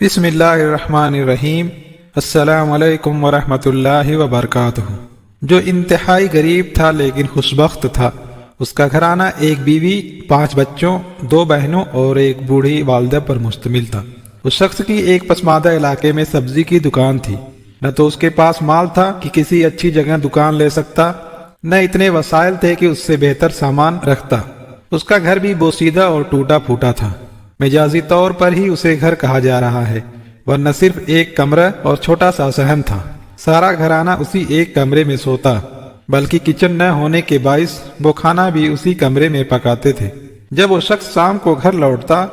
بسم اللہ الرحمن الرحیم۔ السلام علیکم ورحمۃ اللہ وبرکاتہ۔ جو انتہائی غریب تھا لیکن خوشبخت تھا، اس کا گھرانہ ایک بیوی، 5 بچوں، 2 بہنوں اور ایک بوڑھی والدہ پر مشتمل تھا۔ اس شخص کی ایک پسماندہ علاقے میں سبزی کی دکان تھی۔ نہ تو اس کے پاس مال تھا کہ کسی اچھی جگہ دکان لے سکتا، نہ اتنے وسائل تھے کہ اس سے بہتر سامان رکھتا۔ اس کا گھر بھی بوسیدہ اور ٹوٹا پھوٹا تھا۔ مجازی طور پر ہی اسے گھر کہا جا رہا ہے، ورنہ صرف ایک کمرہ اور چھوٹا سا صحن تھا۔ سارا گھرانہ اسی ایک کمرے میں سوتا، بلکہ کچن نہ ہونے کے باعث وہ کھانا بھی اسی کمرے میں پکاتے تھے۔ جب وہ شخص شام کو گھر لوٹتا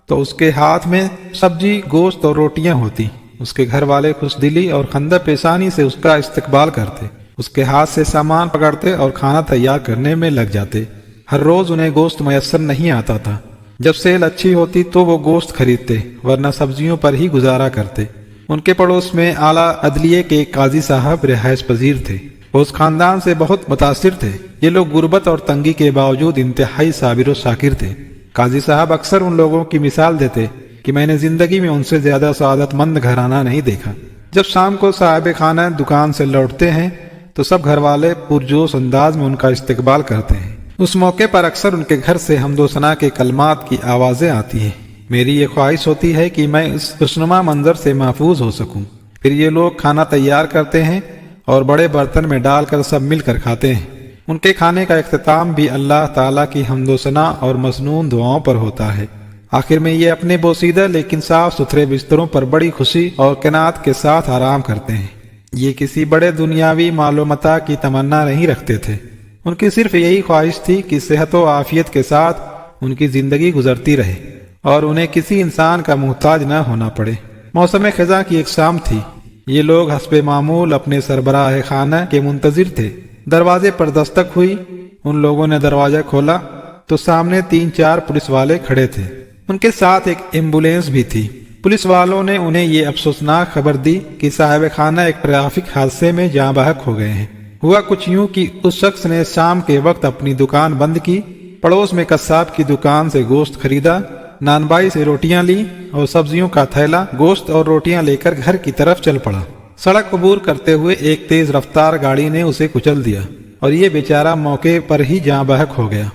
تو اس کے ہاتھ میں سبزی، گوشت اور روٹیاں ہوتی۔ اس کے گھر والے خوش دلی اور خندہ پیشانی سے اس کا استقبال کرتے، اس کے ہاتھ سے سامان پکڑتے اور کھانا تیار کرنے میں لگ جاتے۔ ہر روز انہیں گوشت میسر نہیں آتا تھا۔ جب سیل اچھی ہوتی تو وہ گوشت خریدتے، ورنہ سبزیوں پر ہی گزارا کرتے۔ ان کے پڑوس میں اعلیٰ عدلیے کے قاضی صاحب رہائش پذیر تھے۔ وہ اس خاندان سے بہت متاثر تھے۔ یہ لوگ غربت اور تنگی کے باوجود انتہائی صابر و شاکر تھے۔ قاضی صاحب اکثر ان لوگوں کی مثال دیتے کہ میں نے زندگی میں ان سے زیادہ سعادت مند گھرانہ نہیں دیکھا۔ جب شام کو صاحب خانہ دکان سے لوٹتے ہیں تو سب گھر والے پرجوش انداز میں ان کا استقبال کرتے ہیں۔ اس موقع پر اکثر ان کے گھر سے حمد و ثنا کے کلمات کی آوازیں آتی ہیں۔ میری یہ خواہش ہوتی ہے کہ میں اس خوشنما منظر سے محفوظ ہو سکوں۔ پھر یہ لوگ کھانا تیار کرتے ہیں اور بڑے برتن میں ڈال کر سب مل کر کھاتے ہیں۔ ان کے کھانے کا اختتام بھی اللہ تعالیٰ کی حمد و ثنا اور مسنون دعاؤں پر ہوتا ہے۔ آخر میں یہ اپنے بوسیدہ لیکن صاف ستھرے بستروں پر بڑی خوشی اور قناعت کے ساتھ آرام کرتے ہیں۔ یہ کسی بڑے دنیاوی مال و متاع کی تمنا نہیں رکھتے تھے۔ ان کی صرف یہی خواہش تھی کہ صحت و عافیت کے ساتھ ان کی زندگی گزرتی رہے اور انہیں کسی انسان کا محتاج نہ ہونا پڑے۔ موسم خزاں کی ایک شام تھی۔ یہ لوگ حسب معمول اپنے سربراہ خانہ کے منتظر تھے۔ دروازے پر دستک ہوئی۔ ان لوگوں نے دروازہ کھولا تو سامنے 3-4 پولیس والے کھڑے تھے۔ ان کے ساتھ ایک ایمبولینس بھی تھی۔ پولیس والوں نے انہیں یہ افسوسناک خبر دی کہ صاحب خانہ ایک ٹریفک حادثے میں جاں بحق ہو گئے ہیں۔ ہوا کچھ یوں کہ اس شخص نے شام کے وقت اپنی دکان بند کی، پڑوس میں قصاب کی دکان سے گوشت خریدا، نانبائی سے روٹیاں لی اور سبزیوں کا تھیلا، گوشت اور روٹیاں لے کر گھر کی طرف چل پڑا۔ سڑک عبور کرتے ہوئے ایک تیز رفتار گاڑی نے اسے کچل دیا اور یہ بیچارہ موقع پر ہی جاں بحق ہو گیا۔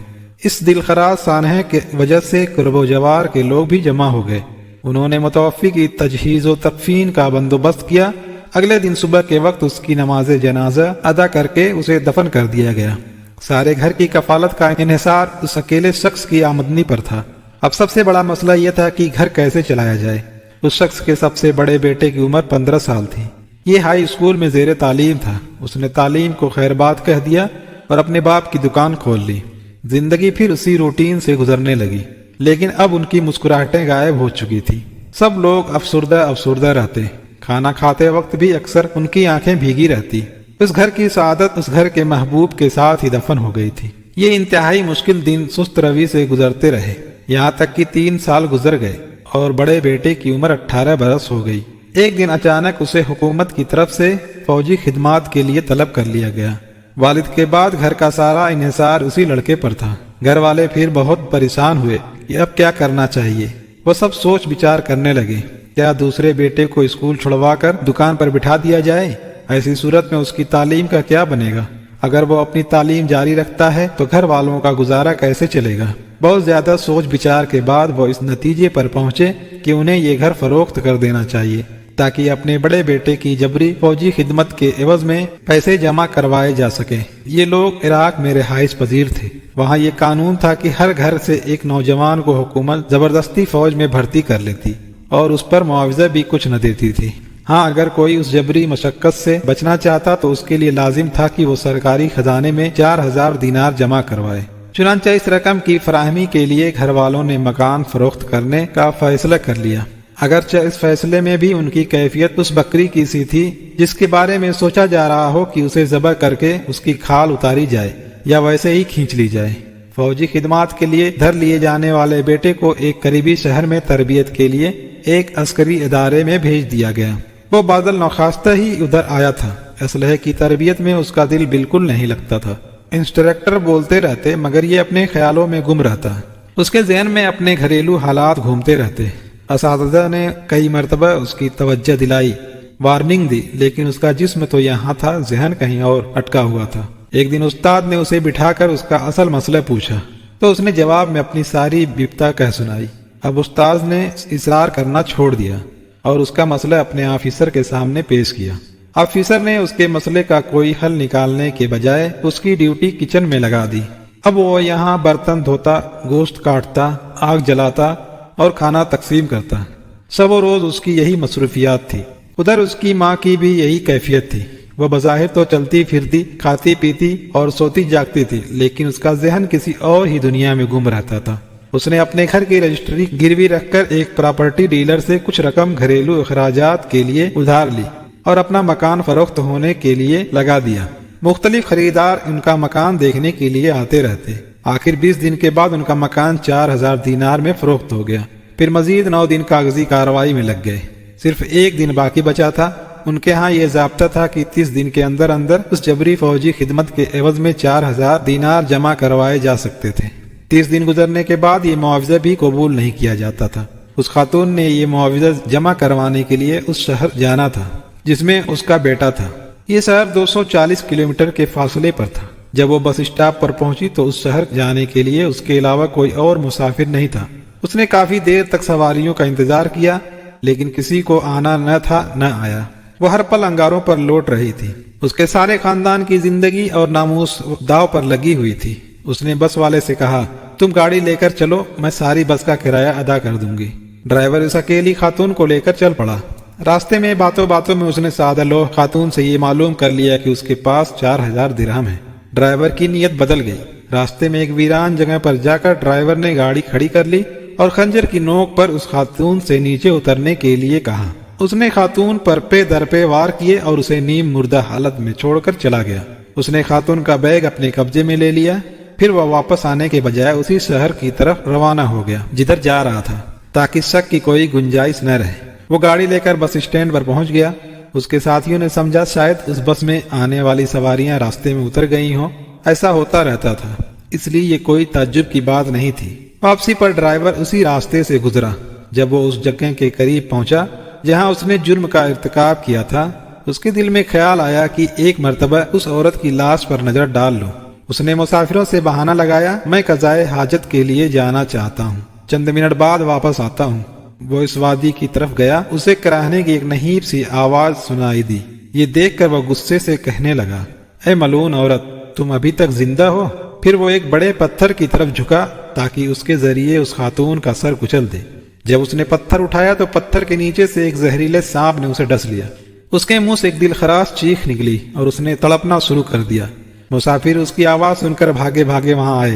اس دلخراش سانحے کی وجہ سے قرب و جوار کے لوگ بھی جمع ہو گئے۔ انہوں نے متوفی کی تجہیز و تکفین کا بندوبست کیا۔ اگلے دن صبح کے وقت اس کی نماز جنازہ ادا کر کے اسے دفن کر دیا گیا۔ سارے گھر کی کفالت کا انحصار اس اکیلے شخص کی آمدنی پر تھا۔ اب سب سے بڑا مسئلہ یہ تھا کہ گھر کیسے چلایا جائے۔ اس شخص کے سب سے بڑے بیٹے کی عمر 15 سال تھی۔ یہ ہائی اسکول میں زیر تعلیم تھا۔ اس نے تعلیم کو خیر بات کہہ دیا اور اپنے باپ کی دکان کھول لی۔ زندگی پھر اسی روٹین سے گزرنے لگی، لیکن اب ان کی مسکراہٹیں غائب ہو چکی تھی۔ سب لوگ افسردہ رہتے۔ کھانا کھاتے وقت بھی اکثر ان کی آنکھیں بھیگی رہتی۔ اس گھر کی سعادت اس گھر کے محبوب کے ساتھ ہی دفن ہو گئی تھی۔ یہ انتہائی مشکل دن سست روی سے گزرتے رہے، یہاں تک کہ 3 سال گزر گئے اور بڑے بیٹے کی عمر 18 برس ہو گئی۔ ایک دن اچانک اسے حکومت کی طرف سے فوجی خدمات کے لیے طلب کر لیا گیا۔ والد کے بعد گھر کا سارا انحصار اسی لڑکے پر تھا۔ گھر والے پھر بہت پریشان ہوئے کہ اب کیا کرنا چاہیے۔ وہ سب سوچ بچار کرنے لگے۔ کیا دوسرے بیٹے کو اسکول چھڑوا کر دکان پر بٹھا دیا جائے؟ ایسی صورت میں اس کی تعلیم کا کیا بنے گا؟ اگر وہ اپنی تعلیم جاری رکھتا ہے تو گھر والوں کا گزارا کیسے چلے گا؟ بہت زیادہ سوچ بچار کے بعد وہ اس نتیجے پر پہنچے کہ انہیں یہ گھر فروخت کر دینا چاہیے تاکہ اپنے بڑے بیٹے کی جبری فوجی خدمت کے عوض میں پیسے جمع کروائے جا سکیں۔ یہ لوگ عراق میں رہائش پذیر تھے۔ وہاں یہ قانون تھا کہ ہر گھر سے ایک نوجوان کو حکومت زبردستی فوج میں بھرتی کر لیتی اور اس پر معاوضہ بھی کچھ نہ دیتی تھی۔ ہاں، اگر کوئی اس جبری مشقت سے بچنا چاہتا تو اس کے لیے لازم تھا کہ وہ سرکاری خزانے میں 4000 دینار جمع کروائے۔ چنانچہ اس رقم کی فراہمی کے لیے گھر والوں نے مکان فروخت کرنے کا فیصلہ کر لیا۔ اگرچہ اس فیصلے میں بھی ان کی کیفیت اس بکری کی سی تھی جس کے بارے میں سوچا جا رہا ہو کہ اسے ذبح کر کے اس کی کھال اتاری جائے یا ویسے ہی کھینچ لی جائے۔ فوجی خدمات کے لیے دھر لیے جانے والے بیٹے کو ایک قریبی شہر میں تربیت کے لیے ایک عسکری ادارے میں بھیج دیا گیا۔ وہ بادل نخواستہ ہی ادھر آیا تھا۔ اسلحے کی تربیت میں اس کا دل بالکل نہیں لگتا تھا۔ انسٹرکٹر بولتے رہتے مگر یہ اپنے خیالوں میں گم رہتا۔ اس کے ذہن میں اپنے گھریلو حالات گھومتے رہتے۔ اساتذہ نے کئی مرتبہ اس کی توجہ دلائی، وارننگ دی، لیکن اس کا جسم تو یہاں تھا، ذہن کہیں اور اٹکا ہوا تھا۔ ایک دن استاد نے اسے بٹھا کر اس کا اصل مسئلہ پوچھا تو اس نے جواب میں اپنی ساری بپتا کہہ سنائی۔ اب استاد نے اصرار کرنا چھوڑ دیا اور اس کا مسئلہ اپنے آفیسر کے سامنے پیش کیا۔ آفیسر نے اس کے مسئلے کا کوئی حل نکالنے کے بجائے اس کی ڈیوٹی کچن میں لگا دی۔ اب وہ یہاں برتن دھوتا، گوشت کاٹتا، آگ جلاتا اور کھانا تقسیم کرتا۔ سب و روز اس کی یہی مصروفیات تھی۔ ادھر اس کی ماں کی بھی یہی کیفیت تھی۔ وہ بظاہر تو چلتی پھرتی، کھاتی پیتی اور سوتی جاگتی تھی، لیکن اس کا ذہن کسی اور ہی دنیا میں گم رہتا تھا۔ اس نے اپنے گھر کی رجسٹری گروی رکھ کر ایک پراپرٹی ڈیلر سے کچھ رقم گھریلو اخراجات کے لیے ادھار لی اور اپنا مکان فروخت ہونے کے لیے لگا دیا۔ مختلف خریدار ان کا مکان دیکھنے کے لیے آتے رہتے۔ آخر 20 دن کے بعد ان کا مکان 4000 دینار میں فروخت ہو گیا۔ پھر مزید 9 دن کاغذی کارروائی میں لگ گئے۔ صرف 1 دن باقی بچا تھا۔ ان کے ہاں یہ ضابطہ تھا کہ 30 دن کے اندر اندر اس جبری فوجی خدمت کے عوض میں 4000 دینار جمع کروائے جا سکتے تھے۔ 30 دن گزرنے کے بعد یہ معاوضہ بھی قبول نہیں کیا جاتا تھا۔ اس خاتون نے یہ معاوضہ جمع کروانے کے لیے اس شہر جانا تھا جس میں اس کا بیٹا تھا۔ یہ شہر 240 کلومیٹر کے فاصلے پر تھا۔ جب وہ بس اسٹاپ پر پہنچی تو اس شہر جانے کے لیے اس کے علاوہ کوئی اور مسافر نہیں تھا۔ اس نے کافی دیر تک سواریوں کا انتظار کیا، لیکن کسی کو آنا نہ تھا نہ آیا۔ وہ ہر پل انگاروں پر لوٹ رہی تھی۔ اس کے سارے خاندان کی زندگی اور ناموس داؤ پر لگی ہوئی تھی۔ اس نے بس والے سے کہا، تم گاڑی لے کر چلو، میں ساری بس کا کرایہ ادا کر دوں گی۔ ڈرائیور اس اکیلی خاتون کو لے کر چل پڑا۔ راستے میں باتوں باتوں میں اس نے سادہ لوح خاتون سے یہ معلوم کر لیا کہ اس کے پاس 4000 درہم ہے۔ ڈرائیور کی نیت بدل گئی۔ راستے میں ایک ویران جگہ پر جا کر ڈرائیور نے گاڑی کھڑی کر لی اور خنجر کی نوک پر اس خاتون سے نیچے اترنے کے لیے کہا۔ اس نے خاتون پر پے در پے وار کیے اور اسے نیم مردہ حالت میں چھوڑ کر چلا گیا۔ اس نے خاتون کا بیگ اپنے قبضے میں لے لیا۔ پھر وہ واپس آنے کے بجائے اسی شہر کی طرف روانہ ہو گیا جدھر جا رہا تھا، تاکہ شک کی کوئی گنجائش نہ رہے۔ وہ گاڑی لے کر بس اسٹینڈ پر پہنچ گیا۔ اس کے ساتھیوں نے سمجھا شاید اس بس میں آنے والی سواریاں راستے میں اتر گئی ہوں۔ ایسا ہوتا رہتا تھا، اس لیے یہ کوئی تعجب کی بات نہیں تھی۔ واپسی پر ڈرائیور اسی راستے سے گزرا۔ جب وہ اس جگہ کے قریب پہنچا جہاں اس نے جرم کا ارتکاب کیا تھا، اس کے دل میں خیال آیا کہ ایک مرتبہ اس عورت کی لاش پر نظر ڈال لوں۔ اس نے مسافروں سے بہانہ لگایا، میں قضائے حاجت کے لیے جانا چاہتا ہوں، چند منٹ بعد واپس آتا ہوں۔ وہ اس وادی کی طرف گیا۔ اسے کراہنے کی ایک نہیب سی آواز سنائی دی۔ یہ دیکھ کر وہ غصے سے کہنے لگا، اے ملعون عورت، تم ابھی تک زندہ ہو؟ پھر وہ ایک بڑے پتھر کی طرف جھکا تاکہ اس کے ذریعے اس خاتون کا سر کچل دے۔ جب اس نے پتھر اٹھایا تو پتھر کے نیچے سے ایک زہریلے سانپ نے اسے ڈس لیا۔ اس کے منہ سے ایک دل خراش چیخ نکلی اور اس نے تڑپنا شروع کر دیا۔ مسافر اس کی آواز سن کر بھاگے بھاگے وہاں آئے۔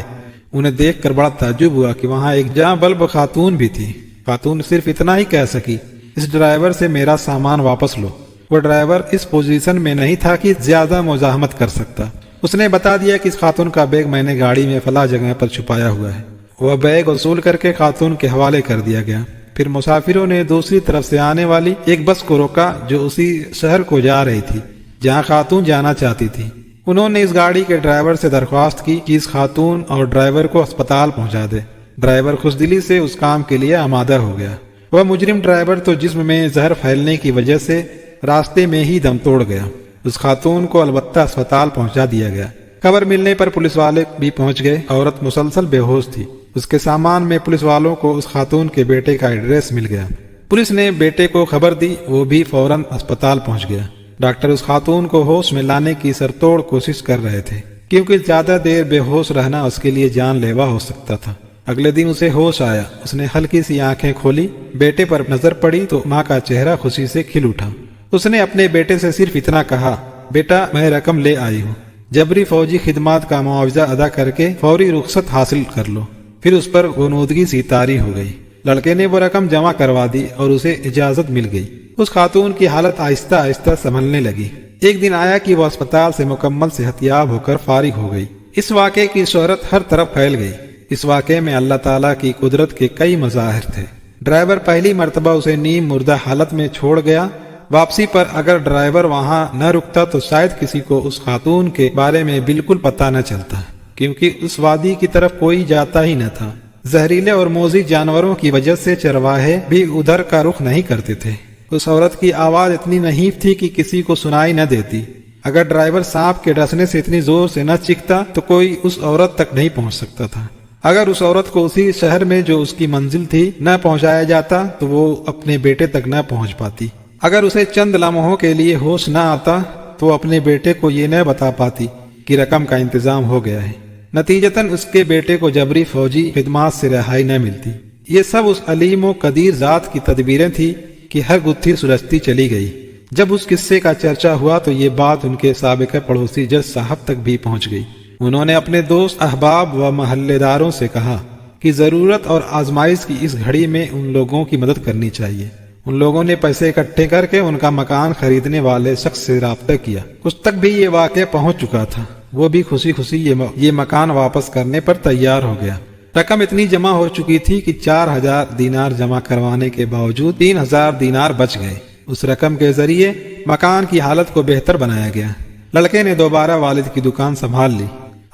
انہیں دیکھ کر بڑا تعجب ہوا کہ وہاں ایک جاں بلب خاتون بھی تھی۔ خاتون صرف اتنا ہی کہہ سکی، اس ڈرائیور سے میرا سامان واپس لو۔ وہ ڈرائیور اس پوزیشن میں نہیں تھا کہ زیادہ مزاحمت کر سکتا۔ اس نے بتا دیا کہ اس خاتون کا بیگ میں نے گاڑی میں فلاں جگہ پر چھپایا ہوا ہے۔ وہ بیگ وصول کر کے خاتون کے حوالے کر دیا گیا۔ پھر مسافروں نے دوسری طرف سے آنے والی ایک بس کو روکا جو اسی شہر کو جا رہی تھی جہاں خاتون جانا چاہتی تھی۔ انہوں نے اس گاڑی کے ڈرائیور سے درخواست کی کہ اس خاتون اور ڈرائیور کو اسپتال پہنچا دے۔ ڈرائیور خوشدلی سے اس کام کے لیے آمادہ ہو گیا۔ وہ مجرم ڈرائیور تو جسم میں زہر پھیلنے کی وجہ سے راستے میں ہی دم توڑ گیا۔ اس خاتون کو البتہ اسپتال پہنچا دیا گیا۔ خبر ملنے پر پولیس والے بھی پہنچ گئے۔ عورت مسلسل بے ہوش تھی۔ اس کے سامان میں پولیس والوں کو اس خاتون کے بیٹے کا ایڈریس مل گیا۔ پولیس نے بیٹے کو خبر دی، وہ بھی فوراً اسپتال پہنچ گیا۔ ڈاکٹر اس خاتون کو ہوش میں لانے کی سرتوڑ کوشش کر رہے تھے، کیونکہ زیادہ دیر بے ہوش رہنا اس کے لیے جان لیوا ہو سکتا تھا۔ اگلے دن اسے ہوش آیا۔ اس نے ہلکی سی آنکھیں کھولی، بیٹے پر نظر پڑی تو ماں کا چہرہ خوشی سے کھل اٹھا۔ اس نے اپنے بیٹے سے صرف اتنا کہا، بیٹا میں رقم لے آئی ہوں، جبری فوجی خدمات کا معاوضہ ادا کر کے فوری رخصت حاصل کر لو۔ پھر اس پر غنودگی سی طاری ہو گئی۔ لڑکے نے وہ رقم جمع کروا دی اور اسے اجازت مل گئی۔ اس خاتون کی حالت آہستہ آہستہ سنبھلنے لگی۔ ایک دن آیا کہ وہ اسپتال سے مکمل صحت یاب ہو کر فارغ ہو گئی۔ اس واقعے کی شہرت ہر طرف پھیل گئی۔ اس واقعے میں اللہ تعالیٰ کی قدرت کے کئی مظاہر تھے۔ ڈرائیور پہلی مرتبہ اسے نیم مردہ حالت میں چھوڑ گیا۔ واپسی پر اگر ڈرائیور وہاں نہ رکتا تو شاید کسی کو اس خاتون کے بارے میں بالکل پتہ نہ چلتا، کیونکہ اس وادی کی طرف کوئی جاتا ہی نہ تھا۔ زہریلے اور موذی جانوروں کی وجہ سے چرواہے بھی ادھر کا رخ نہیں کرتے تھے۔ اس عورت کی آواز اتنی نحیف تھی کہ کسی کو سنائی نہ دیتی۔ اگر ڈرائیور سانپ کے ڈسنے سے اتنی زور سے نہ چیختا تو کوئی اس عورت تک نہیں پہنچ سکتا تھا۔ اگر اس عورت کو اسی شہر میں جو اس کی منزل تھی نہ پہنچایا جاتا تو وہ اپنے بیٹے تک نہ پہنچ پاتی۔ اگر اسے چند لمحوں کے لیے ہوش نہ آتا تو وہ اپنے بیٹے کو یہ نہ بتا پاتی کہ رقم کا انتظام ہو گیا ہے۔ نتیجتاً اس کے بیٹے کو جبری فوجی خدمات سے رہائی نہ ملتی۔ یہ سب اس علیم و قدیر ذات کی تدبیریں تھی کہ ہر گتھی سلجھتی چلی گئی۔ جب اس قصے کا چرچا ہوا تو یہ بات ان کے سابق پڑوسی جج صاحب تک بھی پہنچ گئی۔ انہوں نے اپنے دوست، احباب و محلے داروں سے کہا کہ ضرورت اور آزمائش کی اس گھڑی میں ان لوگوں کی مدد کرنی چاہیے۔ ان لوگوں نے پیسے اکٹھے کر کے ان کا مکان خریدنے والے شخص سے رابطہ کیا۔ اس تک بھی یہ واقعہ پہنچ چکا تھا۔ وہ بھی خوشی خوشی یہ مکان واپس کرنے پر تیار ہو گیا۔ رقم اتنی جمع ہو چکی تھی کہ 4000 دینار جمع کروانے کے باوجود 3000 دینار بچ گئے۔ اس رقم کے ذریعے مکان کی حالت کو بہتر بنایا گیا۔ لڑکے نے دوبارہ والد کی دکان سنبھال لی۔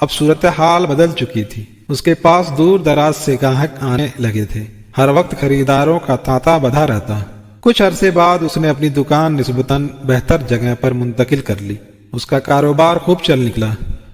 اب صورتحال بدل چکی تھی۔ اس کے پاس دور دراز سے گاہک آنے لگے تھے۔ ہر وقت خریداروں کا تانتا بدھا رہتا۔ کچھ عرصے بعد اس نے اپنی دکان نسبتاً بہتر جگہ پر منتقل کر لی۔ اس کا کاروبار خوب چل نکلا۔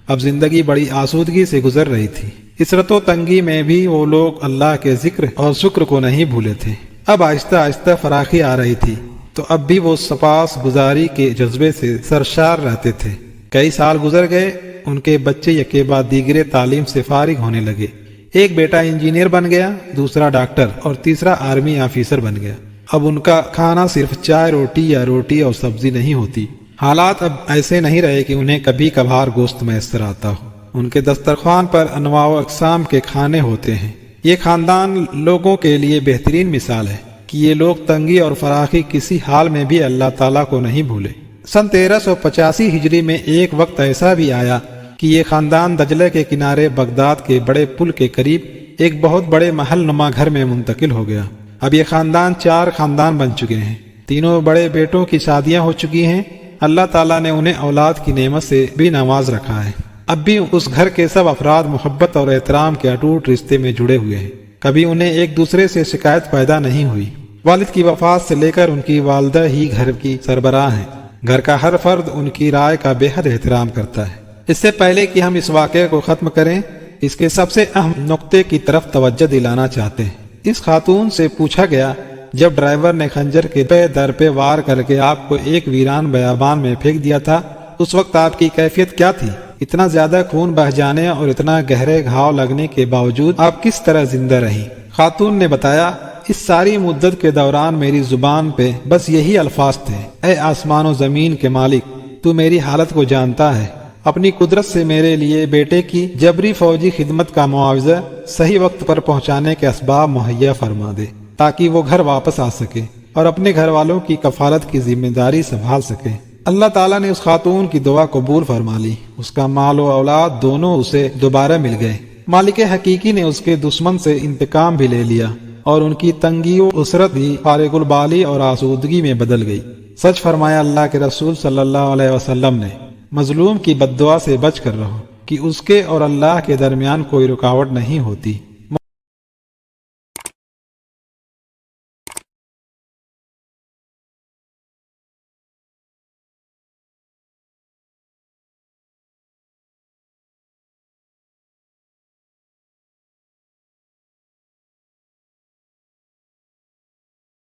اب زندگی بڑی آسودگی سے گزر رہی تھی۔ عسرت و تنگی میں بھی وہ لوگ اللہ کے ذکر اور شکر کو نہیں بھولے تھے۔ اب آہستہ آہستہ فراخی آ رہی تھی تو اب بھی وہ سپاس گزاری کے جذبے سے سرشار رہتے تھے۔ کئی سال گزر گئے۔ ان کے بچے یکے بعد دیگرے تعلیم سے فارغ ہونے لگے۔ ایک بیٹا انجینئر بن گیا، دوسرا ڈاکٹر اور تیسرا آرمی آفیسر بن گیا۔ اب ان کا کھانا صرف چائے روٹی یا روٹی اور سبزی نہیں ہوتی۔ حالات اب ایسے نہیں رہے کہ انہیں کبھی کبھار گوشت میسر آتا ہو۔ ان کے دسترخوان پر انواع و اقسام کے کھانے ہوتے ہیں۔ یہ خاندان لوگوں کے لیے بہترین مثال ہے کہ یہ لوگ تنگی اور فراخی کسی حال میں بھی اللہ تعالیٰ کو نہیں بھولے۔ سن 1385 ہجری میں ایک وقت ایسا بھی آیا کہ یہ خاندان دجلے کے کنارے بغداد کے بڑے پل کے قریب ایک بہت بڑے محل نما گھر میں منتقل ہو گیا۔ اب یہ خاندان 4 خاندان بن چکے ہیں۔ تینوں بڑے بیٹوں کی شادیاں ہو چکی ہیں۔ اللہ تعالیٰ نے انہیں اولاد کی نعمت سے بھی نواز رکھا ہے۔ اب بھی اس گھر کے سب افراد محبت اور احترام کے اٹوٹ رشتے میں جڑے ہوئے ہیں۔ کبھی انہیں ایک دوسرے سے شکایت پیدا نہیں ہوئی۔ والد کی وفات سے لے کر ان کی والدہ ہی گھر کی سربراہ ہیں۔ گھر کا ہر فرد ان کی رائے کا بے حد احترام کرتا ہے۔ اس سے پہلے کہ ہم اس واقعے کو ختم کریں، اس کے سب سے اہم نقطے کی طرف توجہ دلانا چاہتے ہیں۔ اس خاتون سے پوچھا گیا، جب ڈرائیور نے خنجر کے در پہ وار کر کے آپ کو ایک ویران بیابان میں پھینک دیا تھا، اس وقت آپ کی کیفیت کیا تھی؟ اتنا زیادہ خون بہہ جانے اور اتنا گہرے گھاؤ لگنے کے باوجود آپ کس طرح زندہ رہیں؟ خاتون نے بتایا، اس ساری مدت کے دوران میری زبان پہ بس یہی الفاظ تھے، اے آسمان و زمین کے مالک، تو میری حالت کو جانتا ہے۔ اپنی قدرت سے میرے لیے بیٹے کی جبری فوجی خدمت کا معاوضہ صحیح وقت پر پہنچانے کے اسباب مہیا فرما دے تاکہ وہ گھر واپس آ سکے اور اپنے گھر والوں کی کفالت کی ذمہ داری سنبھال سکے۔ اللہ تعالیٰ نے اس خاتون کی دعا قبول فرما لی۔ اس کا مال و اولاد دونوں اسے دوبارہ مل گئے۔ مالک حقیقی نے اس کے دشمن سے انتقام بھی لے لیا اور ان کی تنگی و اسرت بھی فارغ البالی اور آسودگی میں بدل گئی۔ سچ فرمایا اللہ کے رسول صلی اللہ علیہ وسلم نے، مظلوم کی بد دعا سے بچ کر رہو کہ اس کے اور اللہ کے درمیان کوئی رکاوٹ نہیں ہوتی۔